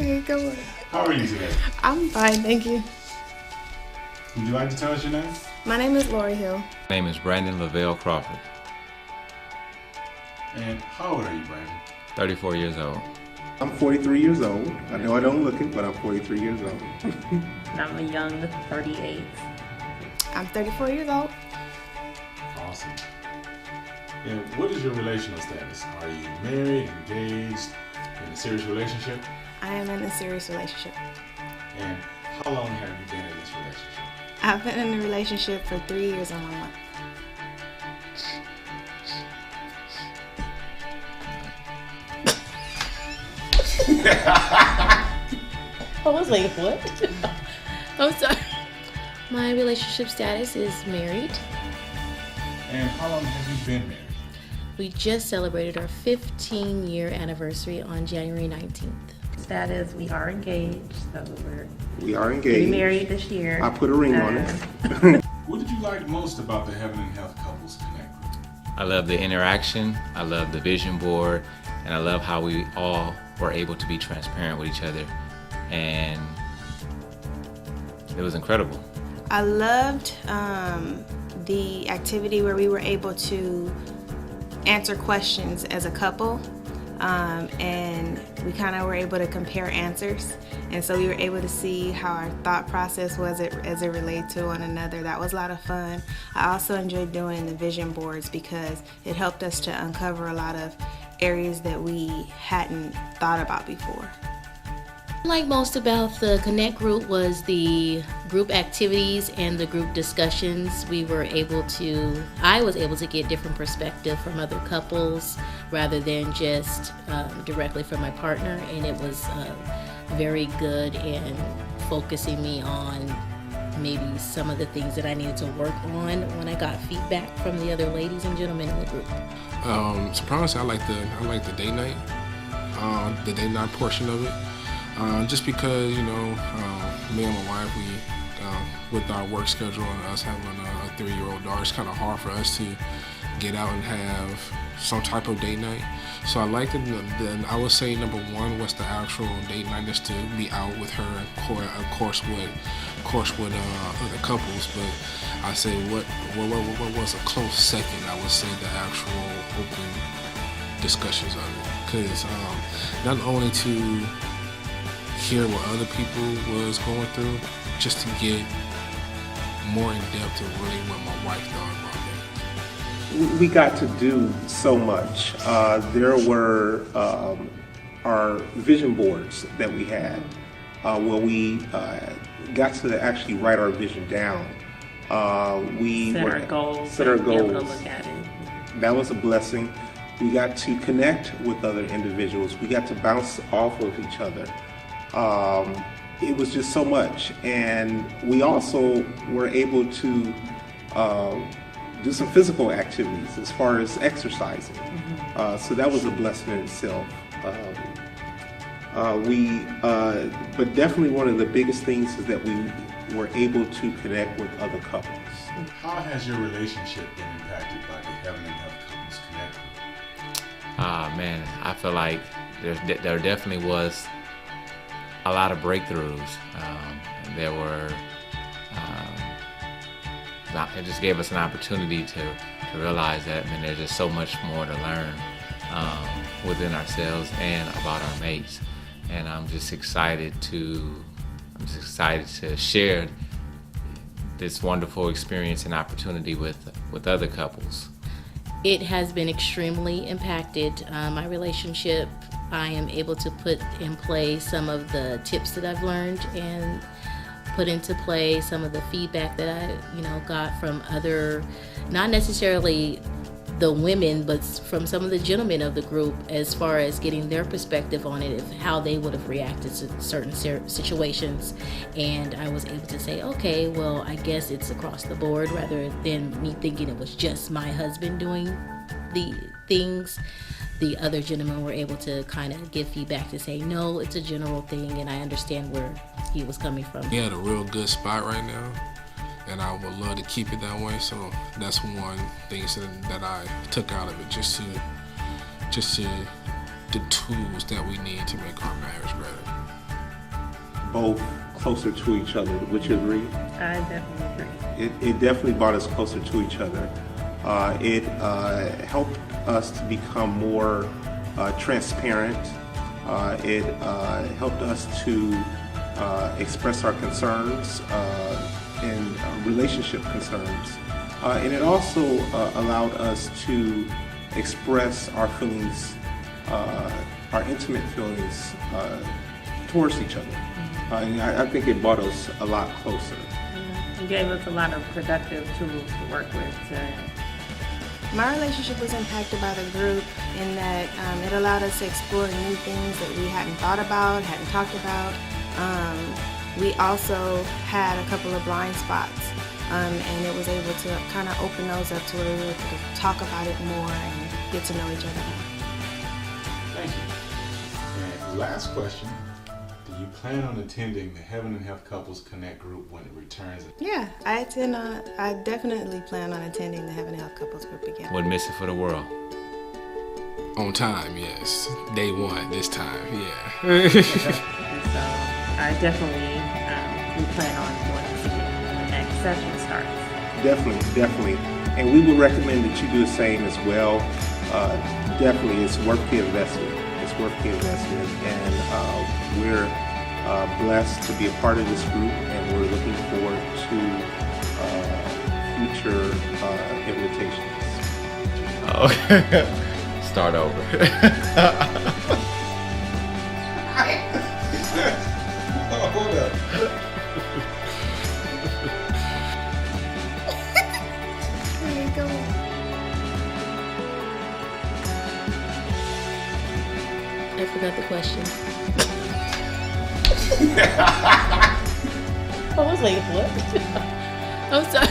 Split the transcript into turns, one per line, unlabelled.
ahead, go on.
How are you today?
I'm fine, thank you.
Would you like to tell us your name?
My name is Lori Hill.
My name is Brandon Lavelle Crawford,
And how old are you, Brandon?
34 years old.
I'm 43 years old. I know I don't look it, but I'm 43 years old.
I'm a young 38.
I'm 34 years old.
Awesome. And what is your relational status? Are you married, engaged, in a serious relationship?
I am in a serious relationship.
And how long have you been in this relationship?
I've been in a relationship for 3 years and 1 month.
I was like, what? I'm sorry. My relationship status is married.
And how long have you been married?
We just celebrated our 15-year anniversary on January 19th. Status, we are engaged, so
We are
getting
engaged.
married this year.
I put a ring on it.
What did you like most about the Heaven and Health Couples Connect group?
I love the interaction, I love the vision board, and I love how we all were able to be transparent with each other. And it was incredible.
I loved the activity where we were able to answer questions as a couple, and we kind of were able to compare answers, and so we were able to see how our thought process was as it related to one another. That was a lot of fun. I also enjoyed doing the vision boards because it helped us to uncover a lot of areas that we hadn't thought about before.
What I like most about the Connect group was the group activities and the group discussions. I was able to get different perspective from other couples rather than just directly from my partner, and it was very good in focusing me on maybe some of the things that I needed to work on when I got feedback from the other ladies and gentlemen in the group.
Surprisingly, I like the date night, portion of it. Just because, me and my wife, with our work schedule and us having a 3-year-old daughter, it's kind of hard for us to get out and have some type of date night. So I liked it. I would say number one was the actual date night, just to be out with her, of course with other couples. But I say what was a close second, I would say the actual open discussions of it, because not only to hear what other people was going through, just to get more in depth of really what my wife thought about that.
We got to do so much. There were our vision boards that we had, where we got to actually write our vision down.
Set our goals.
Be able to
look at it.
That was a blessing. We got to connect with other individuals. We got to bounce off of each other. It was just so much, and we also were able to do some physical activities as far as exercising. So that was a blessing in itself. But definitely one of the biggest things is that we were able to connect with other couples.
How has your relationship been impacted by the Heaven and Health Couples Connect group?
Man, I feel like there definitely was a lot of breakthroughs. There were, it just gave us an opportunity to realize that, man, there's just so much more to learn within ourselves and about our mates. And I'm just excited to share this wonderful experience and opportunity with other couples.
It has been extremely impacted, my relationship. I am able to put in play some of the tips that I've learned and put into play some of the feedback that I, got from other, not necessarily the women, but from some of the gentlemen of the group, as far as getting their perspective on it, of how they would have reacted to certain situations. And I was able to say, okay, well, I guess it's across the board, rather than me thinking it was just my husband doing the things. The other gentlemen were able to kind of give feedback to say, no, it's a general thing, and I understand where he was coming from.
He had a real good spot right now, and I would love to keep it that way. So that's one thing that I took out of it, just to the tools that we need to make our marriage better.
both closer to each other. Would you agree?
I definitely agree.
It definitely brought us closer to each other. It helped us to become more transparent. It helped us to express our concerns and relationship concerns. And it also allowed us to express our feelings, our intimate feelings towards each other. And I think it brought us a lot closer.
You gave us a lot of productive tools to work with.
My relationship was impacted by the group in that it allowed us to explore new things that we hadn't thought about, hadn't talked about. We also had a couple of blind spots, and it was able to kind of open those up to where we were able to talk about it more and get to know each other more.
Thank you. And last question. Do you plan on attending the Heaven and Health Couples Connect group when it returns?
Yeah, I definitely plan on attending the Heaven and Health Couples group again.
Wouldn't miss it for the world.
On time, yes. Day one, this time, yeah.
And so I definitely we plan on going to see it when the next session starts.
Definitely. And we would recommend that you do the same as well. Definitely, it's worth the investment. And we're blessed to be a part of this group, and we're looking forward to future invitations.
Oh, start over.
Hold up.
There you go.
I forgot the question. I was like, what? I'm sorry.